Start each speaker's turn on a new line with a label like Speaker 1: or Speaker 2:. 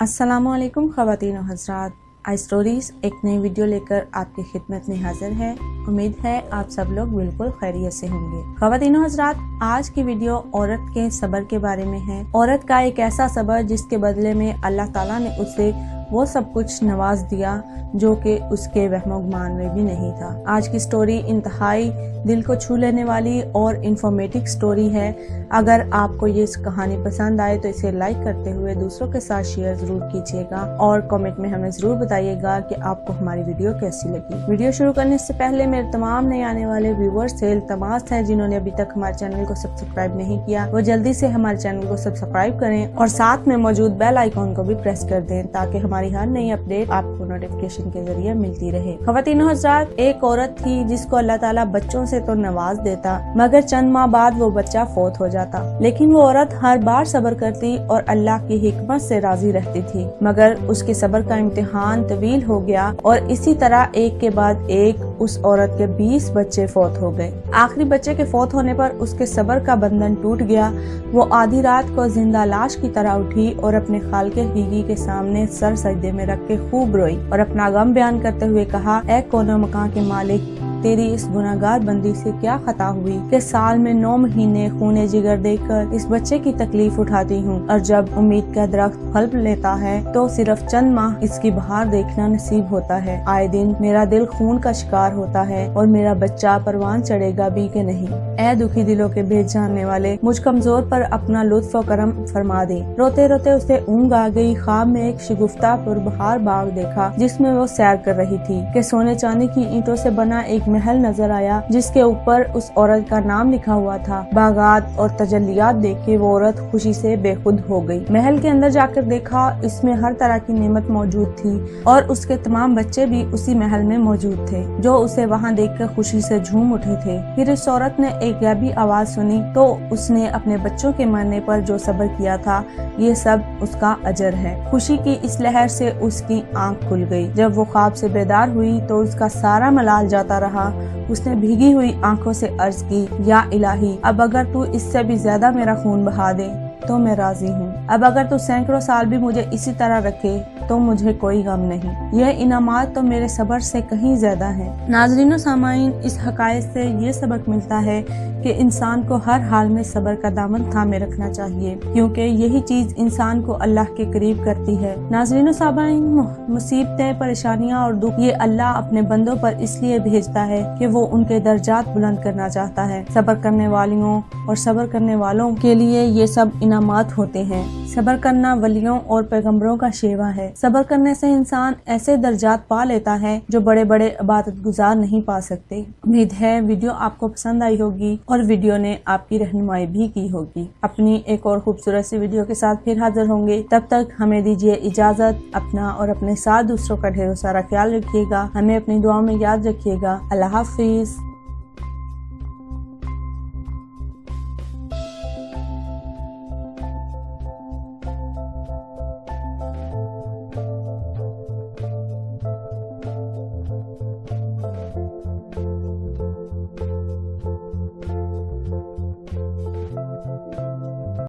Speaker 1: अस्सलामुअलैकुम ख़वातीन और हज़रात, आई स्टोरीज़ एक नई वीडियो लेकर आपकी खिदमत में हाजिर है। उम्मीद है आप सब लोग बिल्कुल खैरियत से होंगे। ख़वातीन और हज़रात, आज की वीडियो औरत के सब्र के बारे में है। औरत का एक ऐसा सब्र जिसके बदले में अल्लाह ताला ने उसे वो सब कुछ नवाज दिया जो कि उसके वहमो गुमान में भी नहीं था। आज की स्टोरी इंतहाई दिल को छू लेने वाली और इंफॉर्मेटिव स्टोरी है। अगर आपको ये कहानी पसंद आए तो इसे लाइक करते हुए दूसरों के साथ शेयर जरूर कीजिएगा और कमेंट में हमें जरूर बताइएगा कि आपको हमारी वीडियो कैसी लगी। वीडियो शुरू करने से पहले मेरे तमाम नए आने वाले व्यूवर्स से इल्तमास है, जिन्होंने अभी तक हमारे चैनल को सब्सक्राइब नहीं किया वो जल्दी से हमारे चैनल को सब्सक्राइब करें और साथ में मौजूद बेल आइकॉन को भी प्रेस कर दें ताकि हमारी हर नई अपडेट आपको नोटिफिकेशन के जरिए मिलती रहे। ख़वातीनो हज़रात, एक औरत थी जिसको अल्लाह ताला बच्चों से तो नवाज देता, मगर चंद माह बाद वो बच्चा फौत हो जाता। लेकिन वो औरत हर बार सब्र करती और अल्लाह की हिकमत से राजी रहती थी, मगर उसके सब्र का इम्तिहान तवील हो गया और इसी तरह एक के बाद एक उस औरत के 20 बच्चे फौत हो गए। आखिरी बच्चे के फौत होने पर उसके सब्र का बंधन टूट गया। वो आधी रात को जिंदा लाश की तरह उठी और अपने खालके हकीकी के सामने सर सजदे में रख के खूब रोई और अपना गम बयान करते हुए कहा, ऐ कोनो मकान के मालिक, तेरी इस गुनाहगार बंदी से क्या खता हुई कि साल में 9 महीने खूने जिगर देकर इस बच्चे की तकलीफ उठाती हूँ और जब उम्मीद का दरख्त फल लेता है तो सिर्फ चंद माह इसकी बहार देखना नसीब होता है। आए दिन मेरा दिल खून का शिकार होता है और मेरा बच्चा परवान चढ़ेगा भी कि नहीं। ऐ दुखी दिलों के भेज जानने वाले, मुझ कमजोर पर अपना लुत्फ और करम फरमा दे। रोते रोते उसे ऊँग आ गई। ख्वाब में एक शिगुफ्ता पुरबहार बाग देखा जिसमें वो सैर कर रही थी कि सोने चांदी की ईंटों से बना एक महल नजर आया जिसके ऊपर उस औरत का नाम लिखा हुआ था। बागात और तजल्लियात देख के वो औरत खुशी से बेखुद हो गई। महल के अंदर जाकर देखा, इसमें हर तरह की नेमत मौजूद थी और उसके तमाम बच्चे भी उसी महल में मौजूद थे जो उसे वहाँ देखकर खुशी से झूम उठे थे। फिर इस औरत ने एक गैबी आवाज सुनी तो उसने अपने बच्चों के मरने पर जो सब्र किया था ये सब उसका अजर है। खुशी की इस लहर से उसकी आंख खुल गई। जब वो ख्वाब से बेदार हुई तो उसका सारा मलाल जाता रहा। उसने भीगी हुई आंखों से अर्ज की, या इलाही, अब अगर तू इससे भी ज्यादा मेरा खून बहा दे तो मैं राजी हूँ। अब अगर तू सैकड़ों साल भी मुझे इसी तरह रखे तो मुझे कोई गम नहीं। यह इनामात तो मेरे सब्र से कहीं ज्यादा है। नाज़रीन सामाइन, इस हकायत से ये सबक मिलता है कि इंसान को हर हाल में सब्र का दामन थामे रखना चाहिए, क्योंकि यही चीज इंसान को अल्लाह के करीब करती है। नाज़रीन सामाइन, मुसीबतें, परेशानियाँ और दुख ये अल्लाह अपने बंदों पर इसलिए भेजता है कि वो उनके दर्जात बुलंद करना चाहता है। सब्र करने वालियों और सब्र करने वालों के लिए ये सब इनामात होते हैं। सब्र करना वलियों और पैगंबरों का शेवा है। सब्र करने से इंसान ऐसे दर्जात पा लेता है जो बड़े बड़े इबादत गुजार नहीं पा सकते। उम्मीद है वीडियो आपको पसंद आई होगी और वीडियो ने आपकी रहनुमाई भी की होगी। अपनी एक और खूबसूरत सी वीडियो के साथ फिर हाजिर होंगे। तब तक हमें दीजिए इजाजत। अपना और अपने साथ दूसरों का ढेरों सारा ख्याल रखिएगा। हमें अपनी दुआओं में याद रखिएगा। अल्लाह हाफिज।